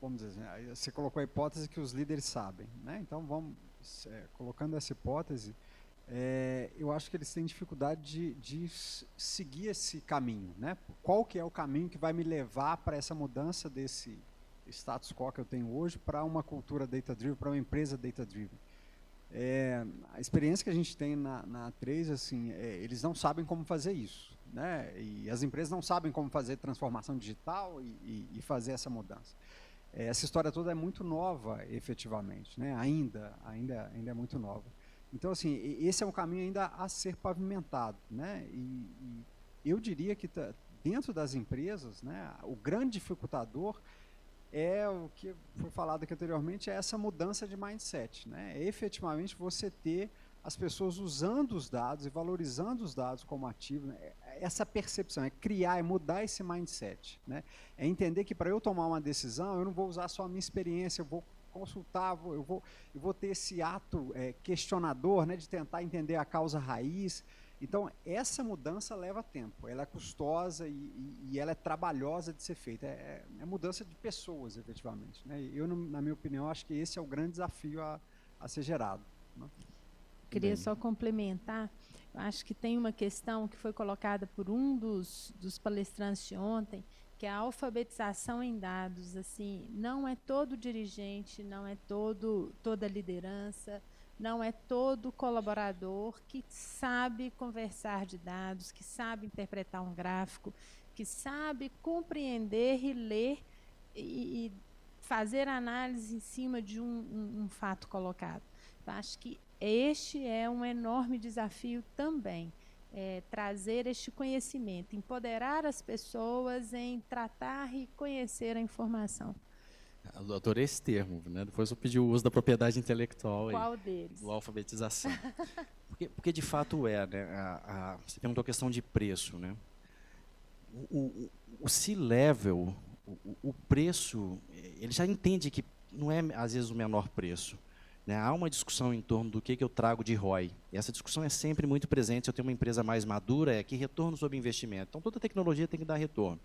vamos dizer, você colocou a hipótese que os líderes sabem, né? Então, colocando essa hipótese, eu acho que eles têm dificuldade de seguir esse caminho, né? Qual que é o caminho que vai me levar para essa mudança desse status quo que eu tenho hoje para uma cultura data-driven, para uma empresa data-driven? A experiência que a gente tem na A3, assim, eles não sabem como fazer isso, né? E as empresas não sabem como fazer transformação digital e fazer essa mudança. Essa história toda é muito nova, efetivamente, né? Ainda é muito nova. Então, assim, esse é um caminho ainda a ser pavimentado, né? E eu diria que dentro das empresas, né, o grande dificultador é o que foi falado aqui anteriormente, é essa mudança de mindset, né? É efetivamente você ter as pessoas usando os dados e valorizando os dados como ativo, né? Essa percepção, criar, mudar esse mindset, né? É entender que para eu tomar uma decisão, eu não vou usar só a minha experiência, eu vou consultar, eu vou ter esse ato questionador, né, de tentar entender a causa raiz. Então, essa mudança leva tempo, ela é custosa e ela é trabalhosa de ser feita. É mudança de pessoas, efetivamente, né? Eu, na minha opinião, acho que esse é o grande desafio a ser gerado, né? Queria só complementar. Eu acho que tem uma questão que foi colocada por um dos palestrantes de ontem, que é a alfabetização em dados. Assim, não é todo dirigente, não é toda liderança, não é todo colaborador que sabe conversar de dados, que sabe interpretar um gráfico, que sabe compreender e ler e fazer análise em cima de um fato colocado. Eu acho que este é um enorme desafio também, trazer este conhecimento, empoderar as pessoas em tratar e conhecer a informação. Eu adorei esse termo, né? Depois eu pedi o uso da propriedade intelectual. Qual deles? Do alfabetização. Porque de fato né? Você perguntou a questão de preço, né? O C-level, o preço, ele já entende que não é, às vezes, o menor preço, né? Há uma discussão em torno do que eu trago de ROI. E essa discussão é sempre muito presente. Se eu tenho uma empresa mais madura, que retorno sobre investimento. Então, toda tecnologia tem que dar retorno.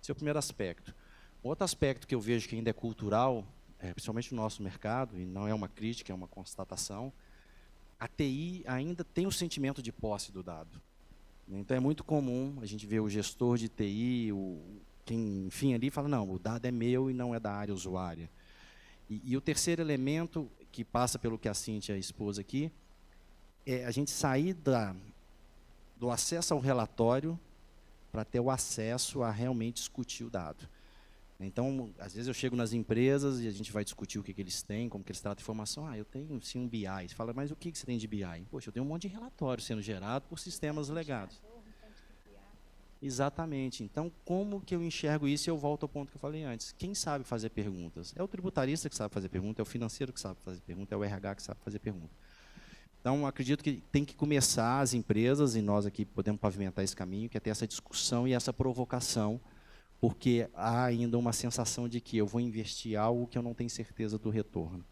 Esse é o primeiro aspecto. Outro aspecto que eu vejo que ainda é cultural, principalmente no nosso mercado, e não é uma crítica, é uma constatação, a TI ainda tem o sentimento de posse do dado. Então, é muito comum a gente ver o gestor de TI, quem, enfim, ali fala, não, o dado é meu e não é da área usuária. E o terceiro elemento, que passa pelo que a Cíntia expôs aqui, é a gente sair do acesso ao relatório para ter o acesso a realmente discutir o dado. Então, às vezes eu chego nas empresas e a gente vai discutir o que eles têm, como que eles tratam a informação. Eu tenho sim um BI. Você fala, mas o que você tem de BI? Poxa, eu tenho um monte de relatório sendo gerado por sistemas legados. Exatamente. Então, como que eu enxergo isso? E eu volto ao ponto que eu falei antes. Quem sabe fazer perguntas? É o tributarista que sabe fazer pergunta, é o financeiro que sabe fazer pergunta, é o RH que sabe fazer pergunta. Então, acredito que tem que começar as empresas, e nós aqui podemos pavimentar esse caminho, que é ter essa discussão e essa provocação, porque há ainda uma sensação de que eu vou investir algo que eu não tenho certeza do retorno.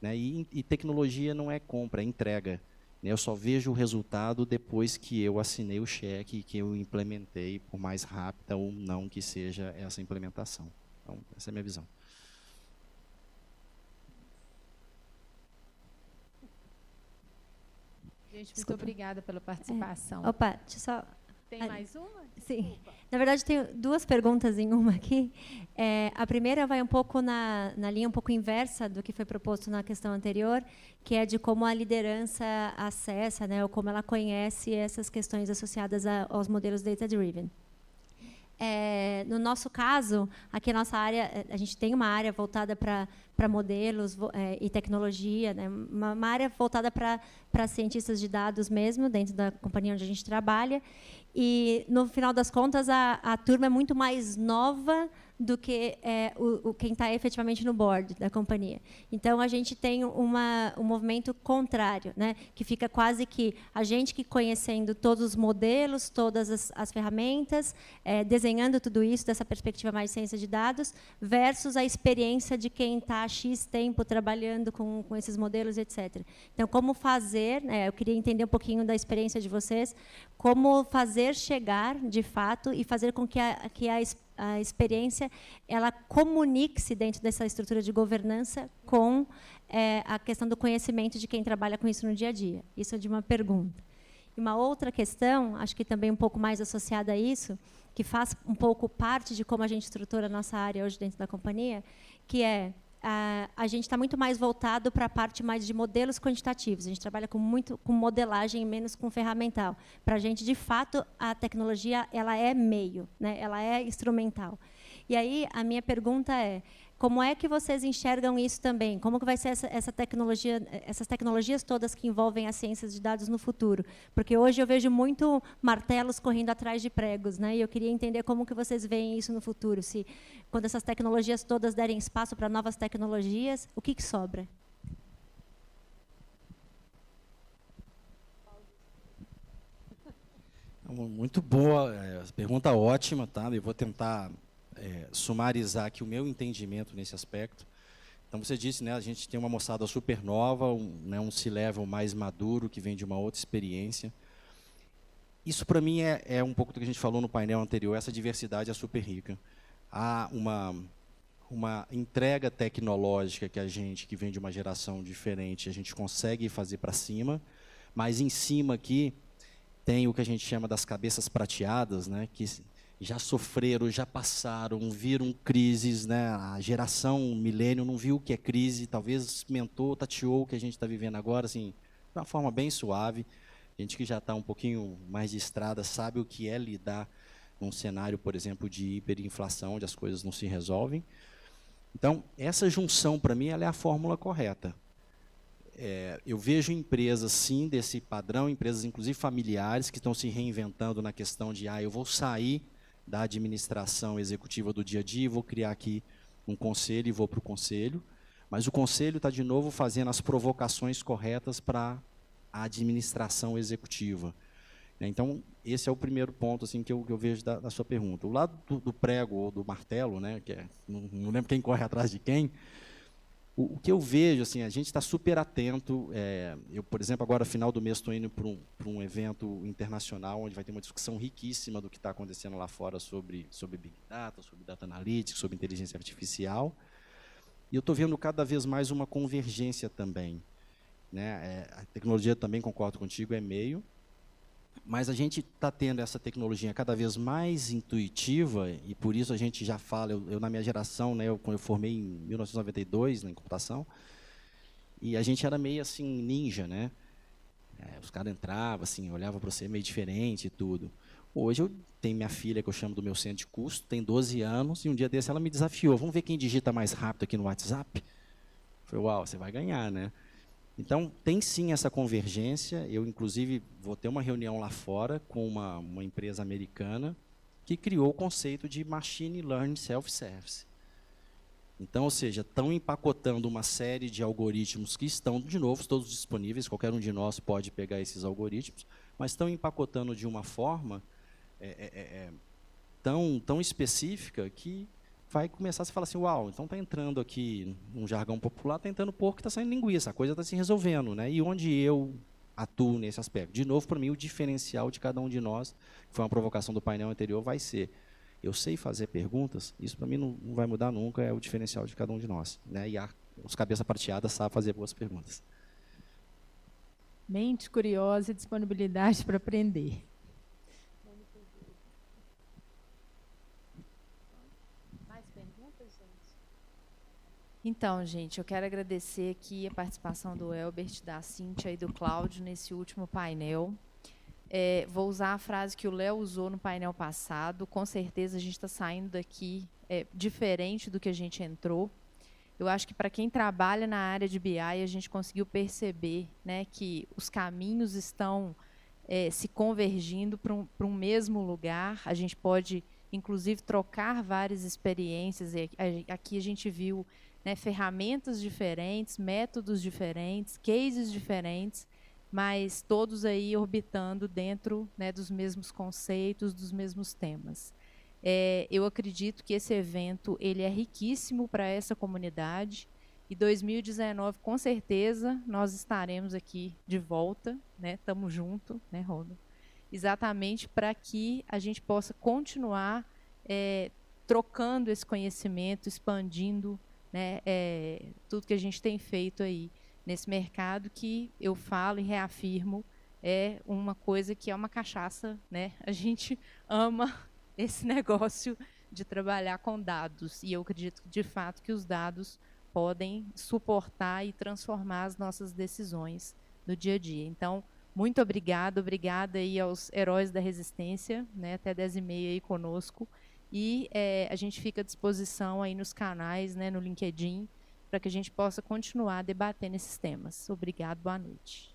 Né? E tecnologia não é compra, é entrega. Né? Eu só vejo o resultado depois que eu assinei o cheque e que eu implementei, por mais rápida ou não que seja essa implementação. Então, essa é a minha visão. Gente, muito Desculpa. obrigada pela participação. Opa, deixa eu só... Tem mais uma? Sim. Na verdade, tenho duas perguntas em uma aqui. A primeira vai um pouco na linha um pouco inversa do que foi proposto na questão anterior, que é de como a liderança acessa, né, ou como ela conhece essas questões associadas aos modelos data-driven. No nosso caso, aqui a nossa área, a gente tem uma área voltada para modelos e tecnologia, né? Uma área voltada para cientistas de dados mesmo, dentro da companhia onde a gente trabalha. E, no final das contas, a turma é muito mais nova do que quem está efetivamente no board da companhia. Então, a gente tem um movimento contrário, né? Que fica quase que a gente que conhecendo todos os modelos, todas as ferramentas, desenhando tudo isso dessa perspectiva mais de ciência de dados, versus a experiência de quem está há X tempo trabalhando com esses modelos, etc. Então, como fazer, né? Eu queria entender um pouquinho da experiência de vocês, como fazer chegar, de fato, e fazer com que a experiência ela comunique-se dentro dessa estrutura de governança com a questão do conhecimento de quem trabalha com isso no dia a dia. Isso é de uma pergunta. E uma outra questão, acho que também um pouco mais associada a isso, que faz um pouco parte de como a gente estrutura a nossa área hoje dentro da companhia, que é a gente está muito mais voltado para a parte mais de modelos quantitativos. A gente trabalha muito com modelagem e menos com ferramental. Para a gente, de fato, a tecnologia ela é meio, né? Ela é instrumental. E aí a minha pergunta é: como é que vocês enxergam isso também? Como que vai ser essa tecnologia, essas tecnologias todas que envolvem as ciências de dados no futuro? Porque hoje eu vejo muito martelos correndo atrás de pregos, né? E eu queria entender como que vocês veem isso no futuro. Se quando essas tecnologias todas derem espaço para novas tecnologias, o que sobra? Muito boa, pergunta ótima, tá? Eu vou tentar sumarizar aqui o meu entendimento nesse aspecto. Então, você disse, né, a gente tem uma moçada super nova, um C-level mais maduro, que vem de uma outra experiência. Isso, para mim, é um pouco do que a gente falou no painel anterior, essa diversidade é super rica. Há uma entrega tecnológica que vem de uma geração diferente, a gente consegue fazer para cima, mas em cima aqui tem o que a gente chama das cabeças prateadas, né, que já sofreram, já passaram, viram crises, né? A geração milênio não viu o que é crise, talvez mentou, tateou o que a gente está vivendo agora, assim, de uma forma bem suave. A gente que já está um pouquinho mais de estrada sabe o que é lidar num cenário, por exemplo, de hiperinflação, onde as coisas não se resolvem. Então, essa junção, para mim, ela é a fórmula correta. Eu vejo empresas, sim, desse padrão, empresas, inclusive familiares, que estão se reinventando na questão de, eu vou sair da administração executiva do dia a dia, vou criar aqui um conselho e vou para o conselho, mas o conselho está, de novo, fazendo as provocações corretas para a administração executiva. Então, esse é o primeiro ponto assim, que eu vejo da sua pergunta. O lado do prego ou do martelo, né, que não lembro quem corre atrás de quem, o que eu vejo, assim, a gente está super atento. Eu, por exemplo, agora, final do mês, estou indo para um evento internacional, onde vai ter uma discussão riquíssima do que está acontecendo lá fora sobre Big Data, sobre Data Analytics, sobre inteligência artificial. E eu estou vendo cada vez mais uma convergência também. Né? A tecnologia, também concordo contigo, é meio, mas a gente está tendo essa tecnologia cada vez mais intuitiva, e por isso a gente já fala, eu na minha geração, né, quando eu formei em 1992 em computação, e a gente era meio assim, ninja, né? Os caras entravam, assim, olhavam para você meio diferente e tudo. Hoje eu tenho minha filha, que eu chamo do meu centro de custo, tem 12 anos, e um dia desse ela me desafiou, vamos ver quem digita mais rápido aqui no WhatsApp? Eu falei, uau, você vai ganhar, né? Então, tem sim essa convergência. Eu, inclusive, vou ter uma reunião lá fora com uma empresa americana que criou o conceito de Machine Learning Self-Service. Então, ou seja, estão empacotando uma série de algoritmos que estão, de novo, todos disponíveis, qualquer um de nós pode pegar esses algoritmos, mas estão empacotando de uma forma tão específica que vai começar a se falar assim, uau, então está entrando aqui, num jargão popular, está entrando porco que está saindo linguiça, a coisa está se resolvendo, né? E onde eu atuo nesse aspecto? De novo, para mim, o diferencial de cada um de nós, que foi uma provocação do painel anterior, vai ser, eu sei fazer perguntas, isso para mim não vai mudar nunca, é o diferencial de cada um de nós, né? E os cabeça prateadas sabem fazer boas perguntas. Mente curiosa e disponibilidade para aprender. Então, gente, eu quero agradecer aqui a participação do Elbert, da Cíntia e do Cláudio nesse último painel. Vou usar a frase que o Léo usou no painel passado. Com certeza a gente está saindo daqui diferente do que a gente entrou. Eu acho que para quem trabalha na área de BI, a gente conseguiu perceber, né, que os caminhos estão se convergindo para um mesmo lugar. A gente pode, inclusive, trocar várias experiências. Aqui a gente viu, né, ferramentas diferentes, métodos diferentes, cases diferentes, mas todos aí orbitando dentro, né, dos mesmos conceitos, dos mesmos temas. Eu acredito que esse evento ele é riquíssimo para essa comunidade, e 2019, com certeza, nós estaremos aqui de volta, né, estamos juntos, né, Rodo? Exatamente para que a gente possa continuar trocando esse conhecimento, expandindo, né, tudo que a gente tem feito aí nesse mercado, que eu falo e reafirmo, é uma coisa que é uma cachaça, né? A gente ama esse negócio de trabalhar com dados, e eu acredito de fato que os dados podem suportar e transformar as nossas decisões no dia a dia. Então, muito obrigada aí aos heróis da resistência, né, até 10h30 aí conosco, e a gente fica à disposição aí nos canais, né, no LinkedIn, para que a gente possa continuar debatendo esses temas. Obrigado, boa noite.